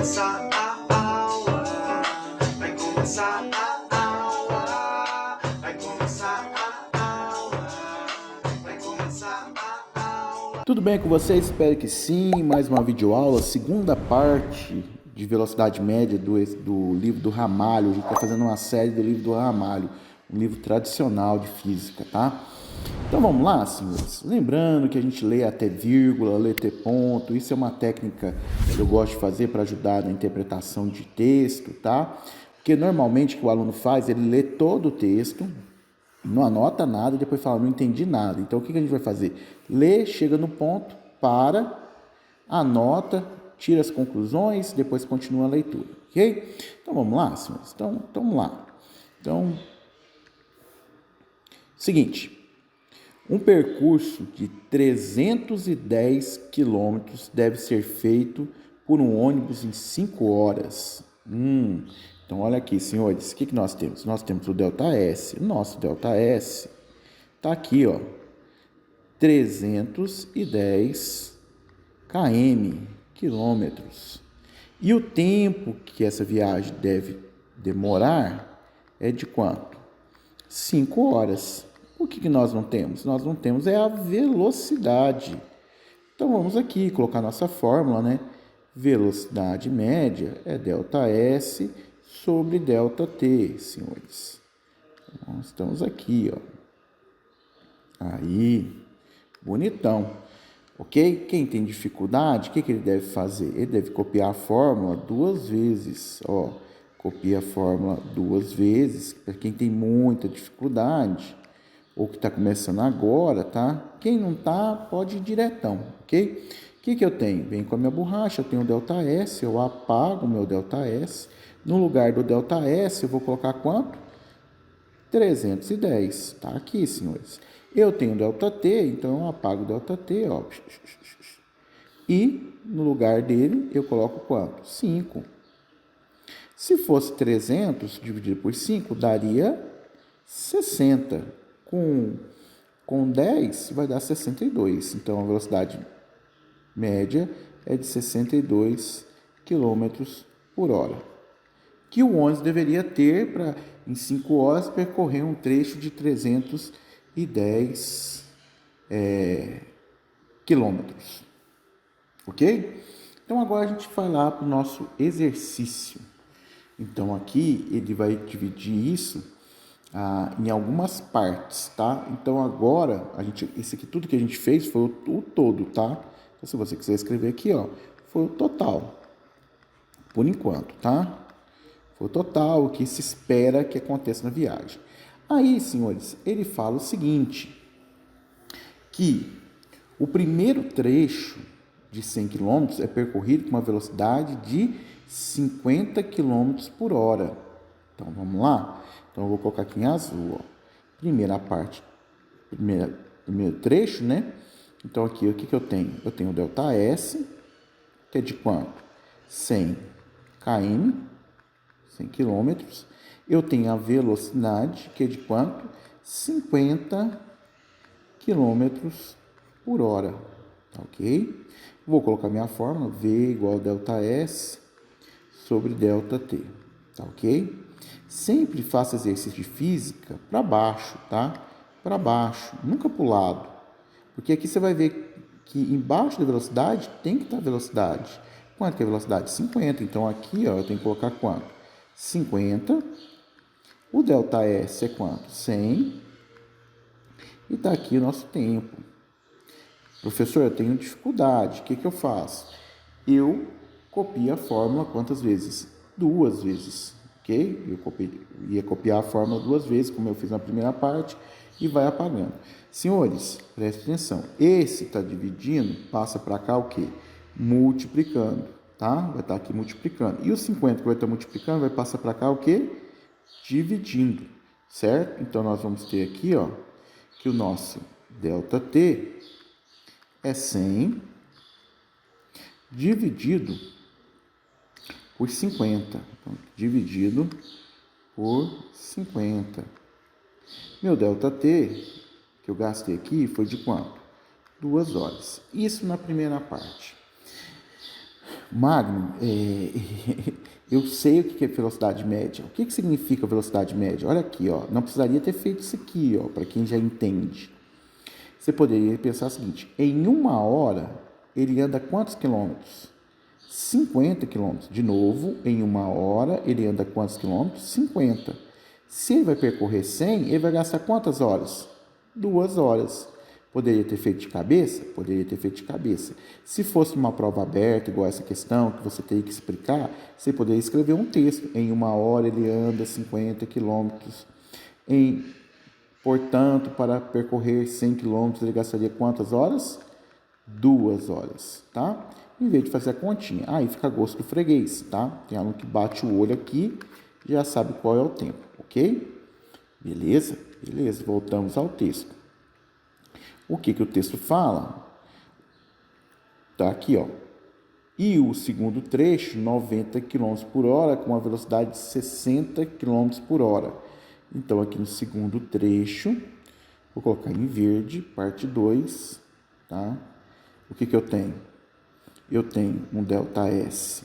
começar a aula, vai começar a aula, vai começar a aula, vai começar a aula. Tudo bem com vocês? Espero que sim. Mais uma videoaula, segunda parte de velocidade média do livro do Ramalho. A gente está fazendo uma série do livro do Ramalho, um livro tradicional de física, tá? Então vamos lá, senhores. Lembrando que a gente lê até vírgula, lê até ponto. Isso é uma técnica que eu gosto de fazer para ajudar na interpretação de texto, tá? Porque normalmente o que o aluno faz, ele lê todo o texto, não anota nada e depois fala, não entendi nada. Então o que a gente vai fazer? Lê, chega no ponto, para, anota, tira as conclusões, depois continua a leitura, ok? Então vamos lá, senhores. Então vamos lá. Então, seguinte. Um percurso de 310 quilômetros deve ser feito por um ônibus em 5 horas. Então, olha aqui, senhores, o que nós temos? Nós temos o ΔS. O nosso ΔS está aqui, ó, 310 quilômetros. E o tempo que essa viagem deve demorar é de quanto? 5 horas. O que nós não temos? Nós não temos é a velocidade. Então vamos aqui colocar nossa fórmula, né? Velocidade média é ΔS sobre ΔT, senhores. Então, nós estamos aqui, ó. Aí, bonitão. Ok? Quem tem dificuldade, o que ele deve fazer? Ele deve copiar a fórmula 2 vezes, ó. Copia a fórmula 2 vezes, para quem tem muita dificuldade, ou que está começando agora, tá? Quem não tá, pode ir diretão, ok? O que eu tenho? Venho com a minha borracha, eu tenho o ΔS, eu apago o meu ΔS. No lugar do ΔS, eu vou colocar quanto? 310, tá aqui, senhores. Eu tenho ΔT, então eu apago o ΔT, ó. E no lugar dele, eu coloco quanto? 5. Se fosse 300 dividido por 5, daria 60. Com 10 vai dar 62. Então a velocidade média é de 62 km por hora. Que o ônibus deveria ter para, em 5 horas, percorrer um trecho de 310 quilômetros. Ok? Então agora a gente vai lá para o nosso exercício. Então aqui ele vai dividir isso em algumas partes, tá? Então agora, esse aqui tudo que a gente fez foi o todo, tá? Então, se você quiser escrever aqui, ó, foi o total, por enquanto, tá? Foi o total, o que se espera que aconteça na viagem. Aí, senhores, ele fala o seguinte, que o primeiro trecho de 100 km é percorrido com uma velocidade de 50 km por hora. Então, vamos lá? Então, eu vou colocar aqui em azul, ó. Primeira parte, primeiro trecho, né? Então, aqui, o que eu tenho? Eu tenho o ΔS, que é de quanto? 100 km, 100 km. Eu tenho a velocidade, que é de quanto? 50 km por hora, tá ok? Vou colocar minha fórmula, V igual a ΔS sobre ΔT, tá ok? Sempre faça exercício de física para baixo, tá? Para baixo, nunca para o lado. Porque aqui você vai ver que embaixo da velocidade tem que estar a velocidade. Quanto que é a velocidade? 50. Então aqui, ó, eu tenho que colocar quanto? 50. O ΔS é quanto? 100. E está aqui o nosso tempo. Professor, eu tenho dificuldade. O que eu faço? Eu copio a fórmula quantas vezes? 2 vezes. Ok? Eu ia copiar a fórmula 2 vezes, como eu fiz na primeira parte, e vai apagando. Senhores, preste atenção. Esse está dividindo, passa para cá o quê? Multiplicando, tá? Vai estar aqui multiplicando. E o 50 que vai estar multiplicando, vai passar para cá o quê? Dividindo, certo? Então, nós vamos ter aqui, ó, que o nosso ΔT é 100 dividido por 50. Então, dividido por 50. Meu ΔT, que eu gastei aqui, foi de quanto? 2 horas. Isso na primeira parte. Magno, eu sei o que é velocidade média. O que significa velocidade média? Olha aqui, ó. Não precisaria ter feito isso aqui, ó, para quem já entende. Você poderia pensar o seguinte: em 1 hora, ele anda quantos quilômetros? 50 quilômetros. De novo, em 1 hora, ele anda quantos quilômetros? 50. Se ele vai percorrer 100, ele vai gastar quantas horas? 2 horas. Poderia ter feito de cabeça? Poderia ter feito de cabeça. Se fosse uma prova aberta, igual essa questão, que você teria que explicar, você poderia escrever um texto. Em 1 hora, ele anda 50 quilômetros. Portanto, para percorrer 100 quilômetros, ele gastaria quantas horas? 2 horas, tá? Em vez de fazer a continha. Aí fica a gosto do freguês, tá? Tem aluno que bate o olho aqui, já sabe qual é o tempo, ok? Beleza? Beleza, voltamos ao texto. O que o texto fala? Tá aqui, ó. E o segundo trecho, 90 km por hora, com uma velocidade de 60 km por hora. Então, aqui no segundo trecho, vou colocar em verde, parte 2, tá? O que eu tenho? Eu tenho um ΔS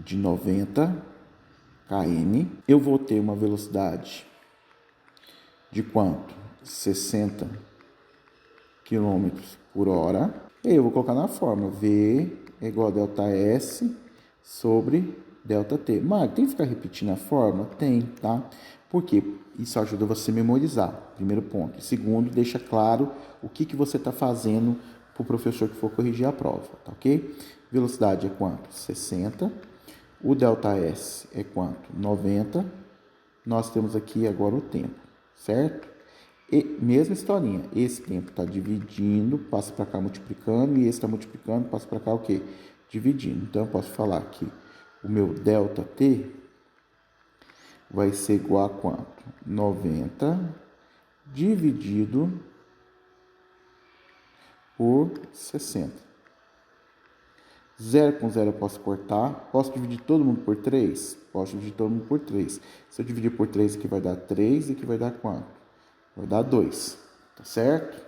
de 90 km. Eu vou ter uma velocidade de quanto? 60 km por hora. E eu vou colocar na fórmula. V é igual a ΔS sobre ΔT. Mas tem que ficar repetindo a fórmula? Tem, tá? Porque isso ajuda você a memorizar, primeiro ponto. E segundo, deixa claro o que você está fazendo para o professor que for corrigir a prova, tá ok? Velocidade é quanto? 60. O ΔS é quanto? 90. Nós temos aqui agora o tempo, certo? E mesma historinha, esse tempo está dividindo, passa para cá multiplicando, e esse está multiplicando, passa para cá o quê? Dividindo. Então, eu posso falar que o meu ΔT vai ser igual a quanto? 90 dividido por 60. 0 com 0 eu posso cortar. Posso dividir todo mundo por 3? Posso dividir todo mundo por 3. Se eu dividir por 3, aqui vai dar 3 e aqui vai dar quanto? Vai dar 2, tá certo?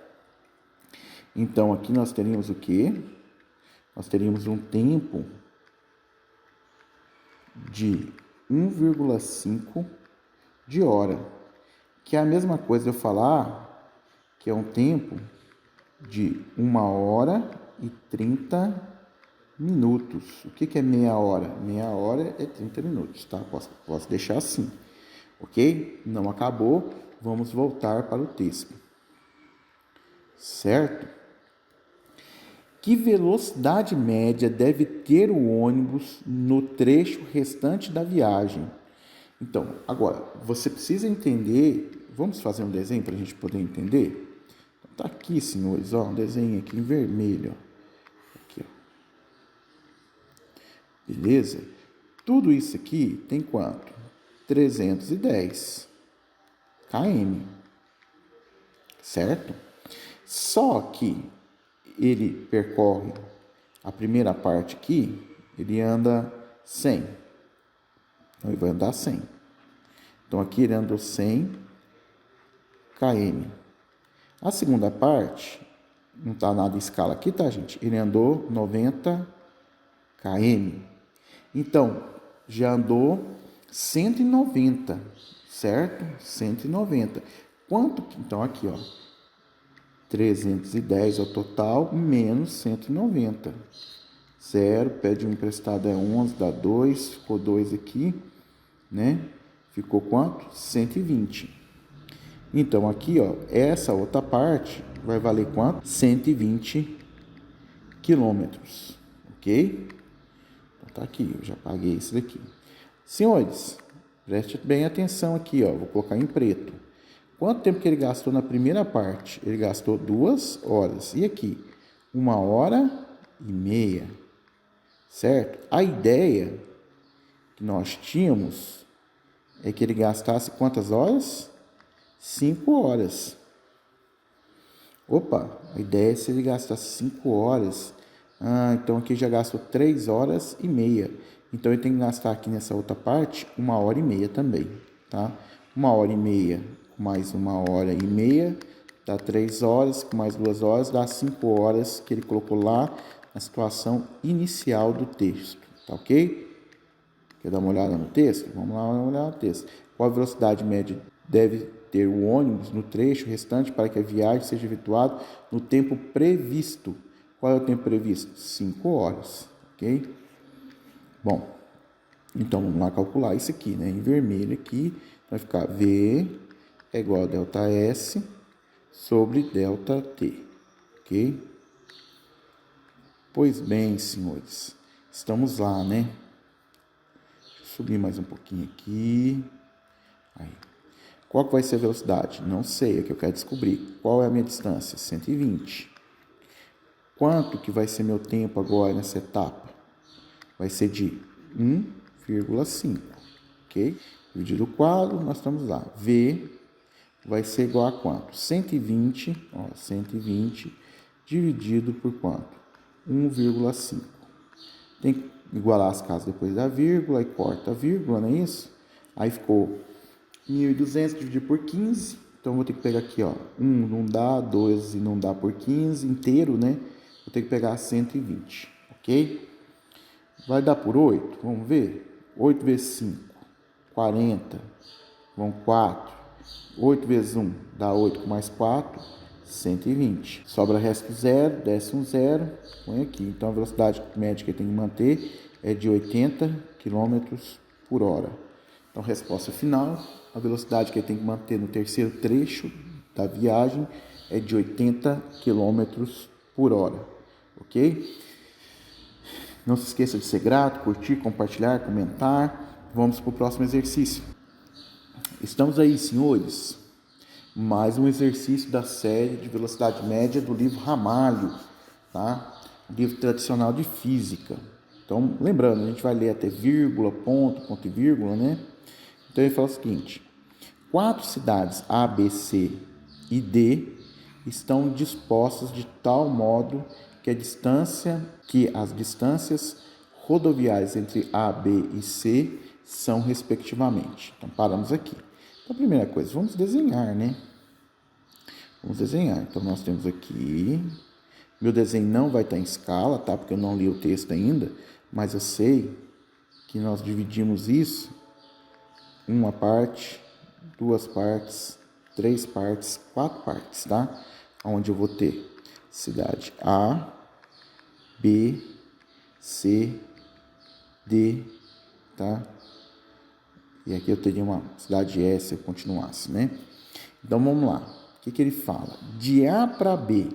Então, aqui nós teríamos o quê? Nós teríamos um tempo de 1,5 de hora, que é a mesma coisa eu falar que é um tempo de 1 hora e 30 minutos. O que é meia hora? Meia hora é 30 minutos, tá? Posso deixar assim, ok? Não acabou. Vamos voltar para o texto. Certo? Que velocidade média deve ter o ônibus no trecho restante da viagem? Então, agora, você precisa entender... Vamos fazer um desenho para a gente poder entender? Então, tá aqui, senhores, ó, um desenho aqui em vermelho. Ó. Aqui, ó. Beleza? Tudo isso aqui tem quanto? 310 km, certo? Só que ele percorre a primeira parte aqui, ele anda 100. Então, ele vai andar 100. Então, aqui ele andou 100 km. A segunda parte, não está nada em escala aqui, tá, gente? Ele andou 90 km. Então, já andou 190, certo? 190. Quanto? Então, aqui, ó. 310 é o total, menos 190. 0, pede um emprestado é 11, dá 2, ficou 2 aqui, né? Ficou quanto? 120. Então, aqui, ó, essa outra parte vai valer quanto? 120 quilômetros, ok? Então, tá aqui, eu já paguei isso daqui. Senhores, preste bem atenção aqui, ó, vou colocar em preto. Quanto tempo que ele gastou na primeira parte? Ele gastou 2 horas. E aqui? 1h30, certo? A ideia que nós tínhamos é que ele gastasse quantas horas? 5 horas. Opa, a ideia é se ele gastasse 5 horas. Então aqui já gastou 3 horas e meia. Então ele tem que gastar aqui nessa outra parte 1h30 também, tá? 1h30 mais 1h30 dá 3 horas, com mais 2 horas dá 5 horas que ele colocou lá na situação inicial do texto, tá ok? Quer dar uma olhada no texto? Vamos lá dar uma olhada no texto. Qual a velocidade média deve ter o ônibus no trecho restante para que a viagem seja efetuada no tempo previsto? Qual é o tempo previsto? 5 horas, ok? Bom, então vamos lá calcular isso aqui, né? Em vermelho aqui vai ficar V é igual a ΔS sobre ΔT, ok? Pois bem, senhores, estamos lá, né? Subir mais um pouquinho aqui. Aí. Qual que vai ser a velocidade? Não sei, é o que eu quero descobrir. Qual é a minha distância? 120. Quanto que vai ser meu tempo agora nessa etapa? Vai ser de 1,5, ok? Dividido o quadro, nós estamos lá. V vai ser igual a quanto? 120, ó, 120 dividido por quanto? 1,5. Tem que igualar as casas depois da vírgula e corta a vírgula, não é isso? Aí ficou 1.200 dividido por 15. Então, vou ter que pegar aqui, ó. 1 não dá, 2 não dá por 15 inteiro, né? Vou ter que pegar 120, ok? Vai dar por 8? Vamos ver. 8 vezes 5, 40. Vão 4. 8 vezes 1 dá 8 com mais 4, 120. Sobra resto zero, desce um zero, põe aqui. Então, a velocidade média que tem que manter é de 80 km por hora. Então, resposta final, a velocidade que tem que manter no terceiro trecho da viagem é de 80 km por hora, ok? Não se esqueça de ser grato, curtir, compartilhar, comentar. Vamos para o próximo exercício. Estamos aí, senhores. Mais um exercício da série de velocidade média do livro Ramalho, tá? Livro tradicional de física. Então, lembrando, a gente vai ler até vírgula, ponto e vírgula, né? Então, ele fala o seguinte: 4 cidades A, B, C e D estão dispostas de tal modo que as distâncias rodoviárias entre A, B e C são respectivamente. Então, paramos aqui. Então, a primeira coisa, vamos desenhar, né? Vamos desenhar. Então, nós temos aqui... Meu desenho não vai estar em escala, tá? Porque eu não li o texto ainda, mas eu sei que nós dividimos isso em uma parte, 2 partes, 3 partes, 4 partes, tá? Onde eu vou ter cidade A, B, C, D, tá? E aqui eu teria uma cidade S se eu continuasse, né? Então, vamos lá. O que ele fala? De A para B,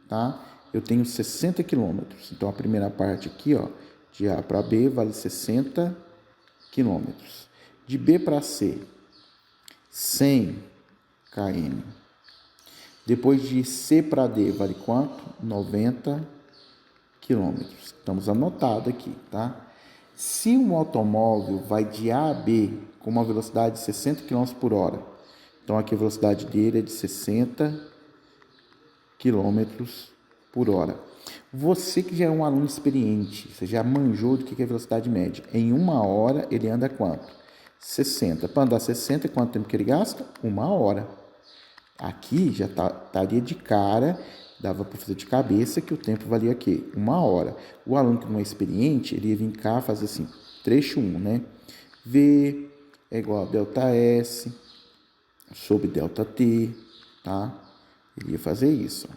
tá? Eu tenho 60 quilômetros. Então, a primeira parte aqui, ó, de A para B vale 60 quilômetros. De B para C, 100 km. Depois de C para D, vale quanto? 90 quilômetros. Estamos anotados aqui, tá? Se um automóvel vai de A a B com uma velocidade de 60 km por hora, então aqui a velocidade dele é de 60 km por hora. Você que já é um aluno experiente, você já manjou do que é velocidade média. Em 1 hora ele anda quanto? 60. Para andar 60, quanto tempo que ele gasta? 1 hora. Aqui já estaria de cara, dava para fazer de cabeça que o tempo valia aqui 1 hora. O aluno que não é experiente, ele ia vir cá fazer assim, trecho 1, né? V é igual a ΔS sobre ΔT, tá? Ele ia fazer isso.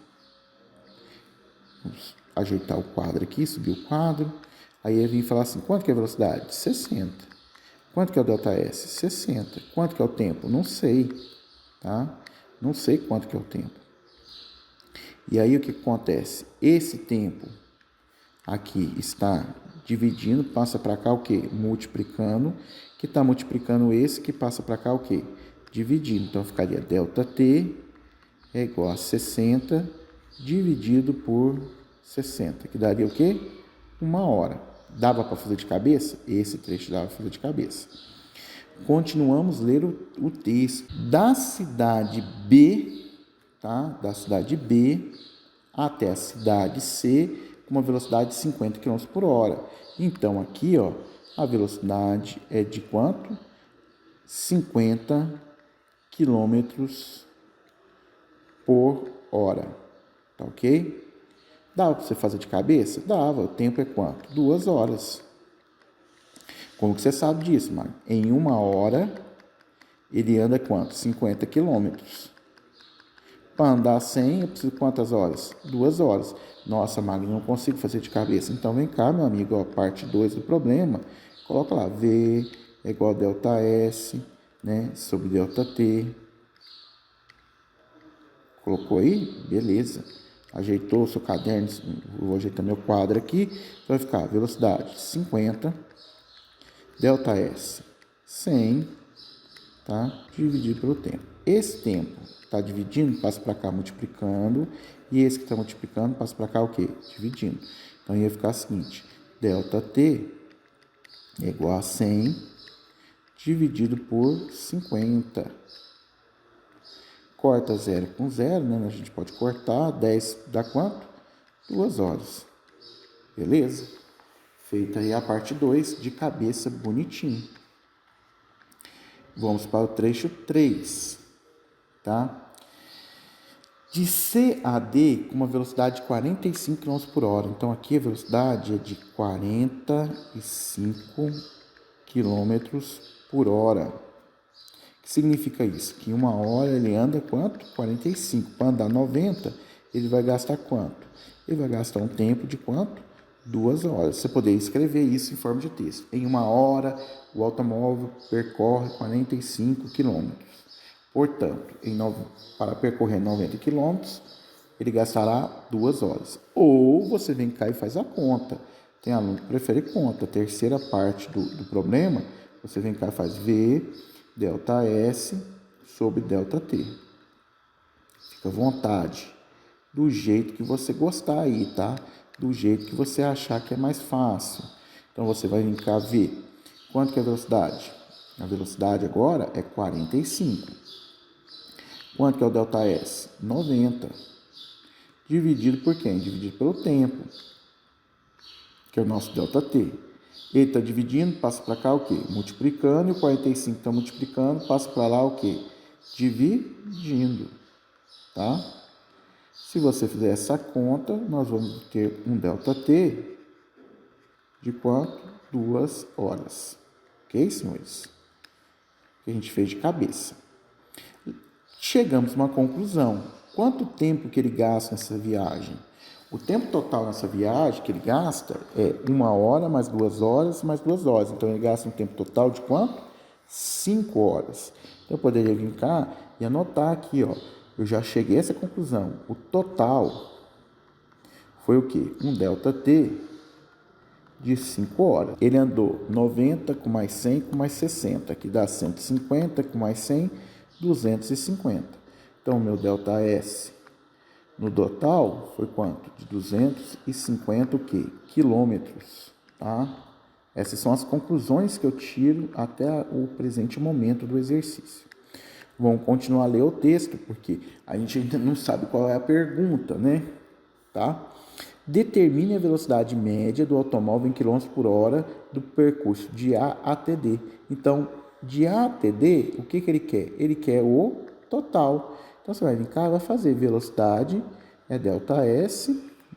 Vamos ajeitar o quadro aqui, subir o quadro. Aí ia vir falar assim, quanto que é a velocidade? 60. Quanto que é o ΔS? 60. Quanto que é o tempo? Não sei, tá? Não sei quanto que é o tempo. E aí o que acontece? Esse tempo aqui está dividindo, passa para cá o quê? Multiplicando, que está multiplicando esse, que passa para cá o quê? Dividindo. Então, ficaria ΔT é igual a 60 dividido por 60, que daria o quê? 1 hora. Dava para fazer de cabeça? Esse trecho dava para fazer de cabeça. Continuamos a ler o texto. Da cidade B, tá? Da cidade B até a cidade C, com uma velocidade de 50 km por hora. Então, aqui, ó, a velocidade é de quanto? 50 km por hora. Tá ok? Dava para você fazer de cabeça? Dava. O tempo é quanto? 2 horas. Como que você sabe disso, Magno? Em 1 hora, ele anda quanto? 50 quilômetros. Para andar 100, eu preciso de quantas horas? 2 horas. Nossa, Magno, não consigo fazer de cabeça. Então, vem cá, meu amigo, ó, parte 2 do problema. Coloca lá, V é igual a ΔS, né, sobre ΔT. Colocou aí? Beleza. Ajeitou o seu caderno, vou ajeitar meu quadro aqui. Vai ficar velocidade 50, ΔS 100, tá? Dividido pelo tempo. Esse tempo está dividindo, passa para cá multiplicando. E esse que está multiplicando, passa para cá o quê? Dividindo. Então, ia ficar o seguinte. ΔT é igual a 100 dividido por 50. Corta 0 com 0, né? A gente pode cortar. 10 dá quanto? 2 horas. Beleza? Feita aí a parte 2 de cabeça bonitinho. Vamos para o trecho 3, tá? De C a D com uma velocidade de 45 km por hora. Então, aqui a velocidade é de 45 km por hora. O que significa isso? Que 1 hora ele anda quanto? 45. Para andar 90, ele vai gastar quanto? Ele vai gastar um tempo de quanto? 2 horas. Você poderia escrever isso em forma de texto. Em 1 hora, o automóvel percorre 45 quilômetros. Portanto, para percorrer 90 quilômetros, ele gastará 2 horas. Ou você vem cá e faz a conta. Tem aluno que prefere conta. A terceira parte do problema, você vem cá e faz V ΔS sobre ΔT. Fica à vontade. Do jeito que você gostar aí, tá? Do jeito que você achar que é mais fácil. Então, você vai vir cá ver quanto que é a velocidade. A velocidade agora é 45. Quanto que é o ΔS? 90. Dividido por quem? Dividido pelo tempo, que é o nosso ΔT. Ele está dividindo, passa para cá o quê? Multiplicando, e o 45 está multiplicando, passa para lá o quê? Dividindo, tá? Se você fizer essa conta, nós vamos ter um ΔT de quanto? 2 horas. Ok, senhores? Que a gente fez de cabeça. Chegamos a uma conclusão. Quanto tempo que ele gasta nessa viagem? O tempo total nessa viagem que ele gasta é 1 hora, mais 2 horas, mais 2 horas. Então, ele gasta um tempo total de quanto? 5 horas. Então, eu poderia vir cá e anotar aqui, ó. Eu já cheguei a essa conclusão. O total foi o quê? Um ΔT de 5 horas. Ele andou 90 com mais 100 com mais 60, que dá 150 com mais 100, 250. Então, o meu ΔS no total foi quanto? De 250 o quê? Quilômetros, tá? Essas são as conclusões que eu tiro até o presente momento do exercício. Vamos continuar a ler o texto, porque a gente ainda não sabe qual é a pergunta, né? Tá? Determine a velocidade média do automóvel em km por hora do percurso de A até D. Então, de A até D, o que ele quer? Ele quer o total. Então, você vai vir cá e vai fazer velocidade é ΔS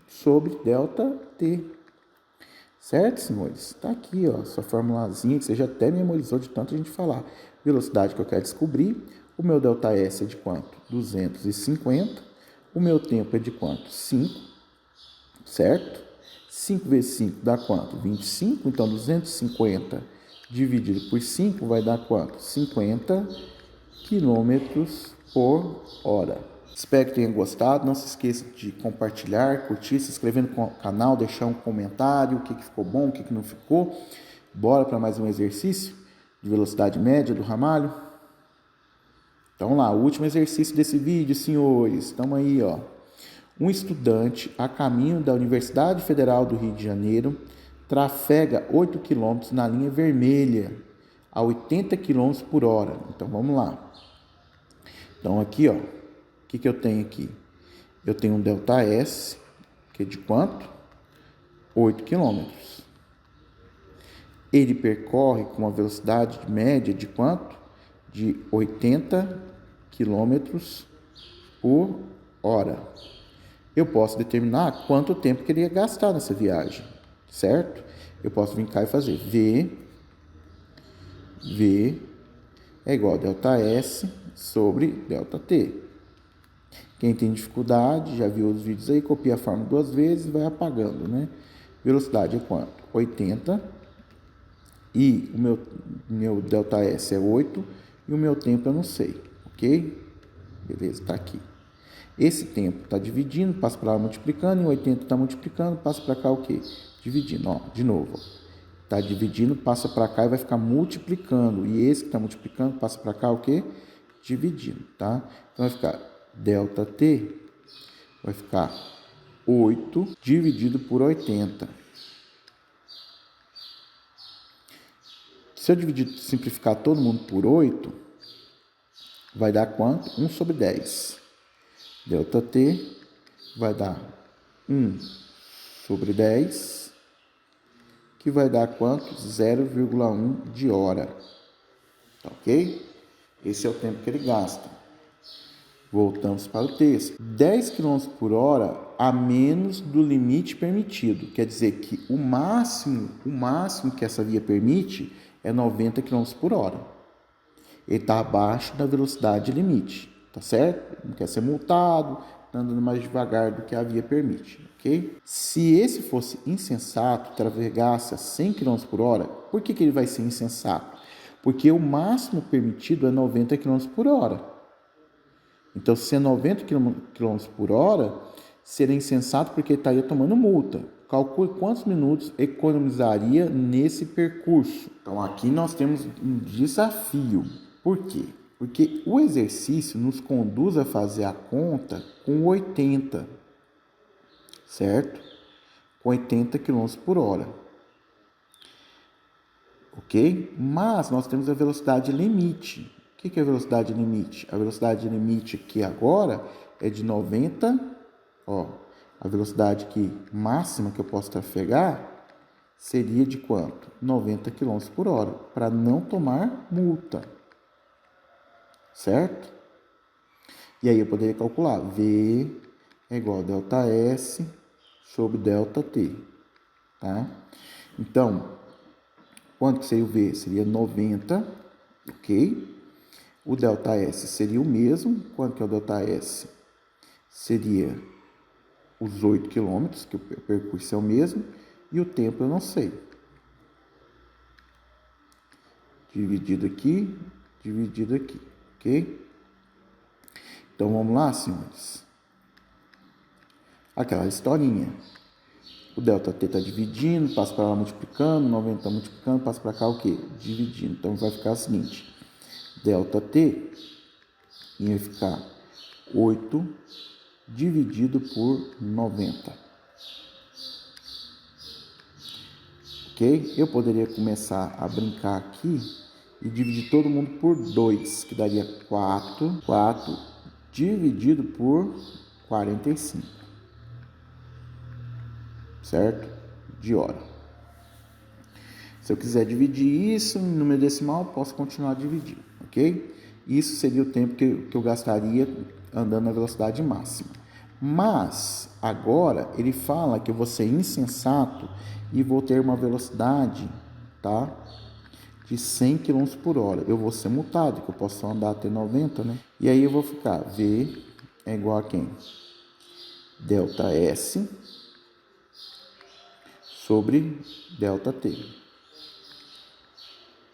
sobre ΔT. Certo, senhores? Está aqui, ó, sua formulazinha que você já até memorizou de tanto a gente falar. Velocidade que eu quero descobrir. O meu ΔS é de quanto? 250. O meu tempo é de quanto? 5. Certo? 5 vezes 5 dá quanto? 25. Então, 250 dividido por 5 vai dar quanto? 50 quilômetros por hora. Espero que tenham gostado. Não se esqueça de compartilhar, curtir, se inscrever no canal, deixar um comentário, o que ficou bom, o que não ficou. Bora para mais um exercício de velocidade média do ramalho. Então lá, o último exercício desse vídeo, senhores. Estamos aí, ó. Um estudante a caminho da Universidade Federal do Rio de Janeiro trafega 8 km na linha vermelha a 80 km por hora. Então vamos lá. Então aqui, ó, o que eu tenho aqui? Eu tenho um ΔS, que é de quanto? 8 km. Ele percorre com uma velocidade média de quanto? De 80 km por hora. eu posso determinar quanto tempo que ele ia gastar nessa viagem, certo? Eu posso vir cá e fazer V é igual a ΔS sobre ΔT. Quem tem dificuldade, já viu os vídeos aí, copia a fórmula 2 vezes e vai apagando, né? Velocidade é quanto? 80. E o meu ΔS é 8. E o meu tempo eu não sei, ok? Beleza, tá aqui. Esse tempo está dividindo, passa para lá multiplicando, e 80 está multiplicando, passa para cá o quê? Dividindo, ó, de novo. Está dividindo, passa para cá e vai ficar multiplicando. E esse que está multiplicando, passa para cá o quê? Dividindo, tá? Então vai ficar ΔT, vai ficar 8 dividido por 80. Se eu dividir, simplificar todo mundo por 8, vai dar quanto? 1 sobre 10. ΔT vai dar 1 sobre 10, que vai dar quanto? 0,1 de hora. Tá ok? Esse é o tempo que ele gasta. Voltamos para o texto. 10 km por hora a menos do limite permitido. Quer dizer que o máximo que essa via permite é 90 km por hora. Ele está abaixo da velocidade limite, tá certo? Não quer ser multado, está andando mais devagar do que a via permite, ok? Se esse fosse insensato, trafegasse a 100 km por hora, por que ele vai ser insensato? Porque o máximo permitido é 90 km por hora. Então, se é 90 km por hora, seria insensato porque ele estaria tomando multa. Calcule quantos minutos economizaria nesse percurso. Então, aqui nós temos um desafio. Por quê? Porque o exercício nos conduz a fazer a conta com 80, certo? Com 80 km por hora. Ok? Mas nós temos a velocidade limite. O que é a velocidade limite? A velocidade limite aqui agora é de 90. Ó, a velocidade máxima que eu posso trafegar seria de quanto? 90 km por hora, para não tomar multa. Certo? E aí eu poderia calcular V é igual a ΔS sobre ΔT. Tá? Então, quanto que seria o V? Seria 90, ok? O ΔS seria o mesmo. Quanto que é o ΔS? Seria os 8 km, que o percurso é o mesmo. E o tempo eu não sei. Dividido aqui, ok? Então, vamos lá, senhores. Aquela historinha. O ΔT está dividindo, passa para lá multiplicando, 90 está multiplicando, passa para cá o quê? Dividindo. Então, vai ficar o seguinte. ΔT ia ficar 8 dividido por 90. Ok? Eu poderia começar a brincar aqui e dividir todo mundo por 2, que daria 4. 4 dividido por 45. Certo? De hora. Se eu quiser dividir isso em número decimal, posso continuar dividindo, ok? Isso seria o tempo que eu gastaria andando na velocidade máxima. Mas, agora, ele fala que eu vou ser insensato e vou ter uma velocidade, tá? De 100 km por hora. Eu vou ser multado, que eu posso só andar até 90, né? E aí eu vou ficar, V é igual a quem? ΔS sobre ΔT.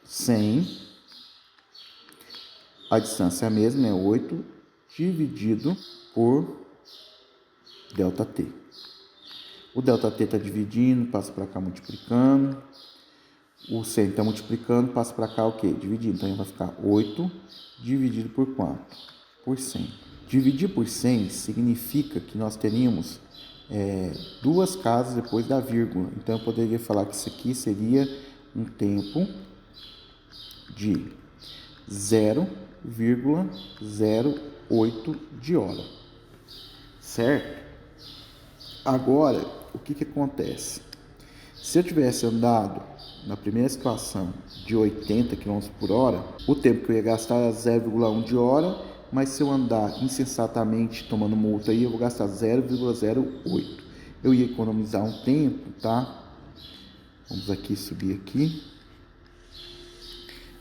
100, a distância é a mesma, é 8 dividido por ΔT. O ΔT está dividindo, passa para cá multiplicando. O 100 está multiplicando, passa para cá o quê? Dividindo. Então, vai ficar 8 dividido por quanto? Por 100. Dividir por 100 significa que nós teríamos duas casas depois da vírgula. Então, eu poderia falar que isso aqui seria um tempo de 0,08 de hora. Certo? Agora, o que acontece? Se eu tivesse andado na primeira situação de 80 km por hora, o tempo que eu ia gastar era 0,1 de hora mas se eu andar insensatamente tomando multa aí, eu vou gastar 0,08. Eu ia economizar um tempo, tá? Vamos aqui subir aqui.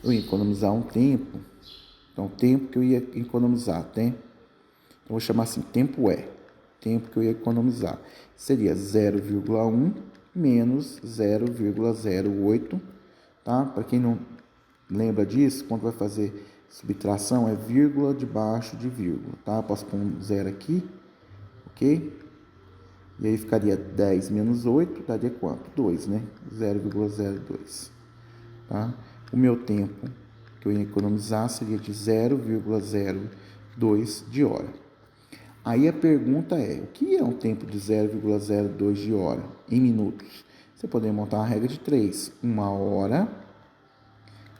Eu ia economizar um tempo. Então, o tempo que eu ia economizar, tá? Então, eu vou chamar assim, tempo é. Tempo que eu ia economizar. Seria 0,1 menos 0,08, tá? Para quem não lembra disso, quando vai fazer subtração, é vírgula debaixo de vírgula, tá? Posso pôr um zero aqui, ok? E aí ficaria 10 menos 8, daria quanto? 2, né? 0,02, tá? O meu tempo que eu ia economizar seria de 0,02 de hora. Aí a pergunta é, o que é um tempo de 0,02 de hora em minutos? Você pode montar uma regra de 3. Uma hora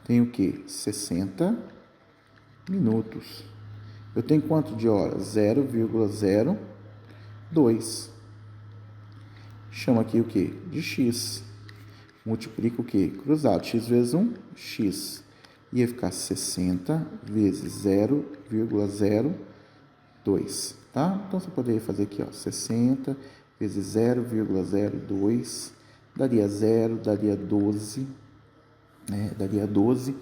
tem o quê? 60 minutos. Eu tenho quanto de hora? 0,02. Chama aqui o quê? De x. Multiplica o quê? Cruzado. X vezes 1, x. Ia ficar 60 vezes 0,02. Tá? Então, você poderia fazer aqui, ó, 60 vezes 0,02, daria 0, daria 12, né? Daria 12.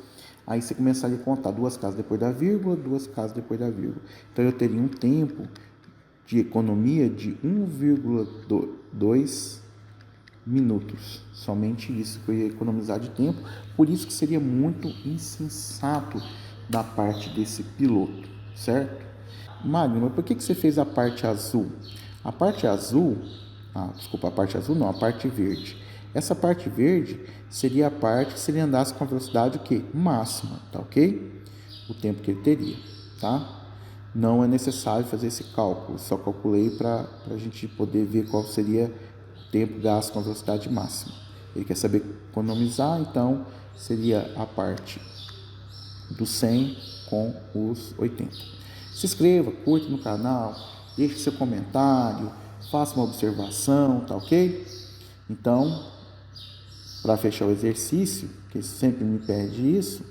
Aí você começaria a contar duas casas depois da vírgula, duas casas depois da vírgula. Então, eu teria um tempo de economia de 1,2 minutos. Somente isso que eu ia economizar de tempo. Por isso que seria muito insensato da parte desse piloto, certo? Magno, mas por que você fez a parte azul? A parte azul, desculpa, a parte azul não, a parte verde. Essa parte verde seria a parte se ele andasse com a velocidade o quê? Máxima, tá ok? O tempo que ele teria, tá? Não é necessário fazer esse cálculo, só calculei para a gente poder ver qual seria o tempo gasto com a velocidade máxima. Ele quer saber economizar, então seria a parte do 100 com os 80. Se inscreva, curta no canal, deixe seu comentário, faça uma observação, tá ok? Então, para fechar o exercício, que sempre me pede isso,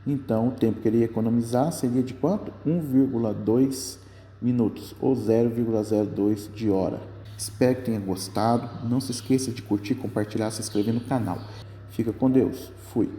então o tempo que ele ia economizar seria de quanto? 1,2 minutos ou 0,02 de hora. Espero que tenha gostado. Não se esqueça de curtir, compartilhar, se inscrever no canal. Fica com Deus. Fui.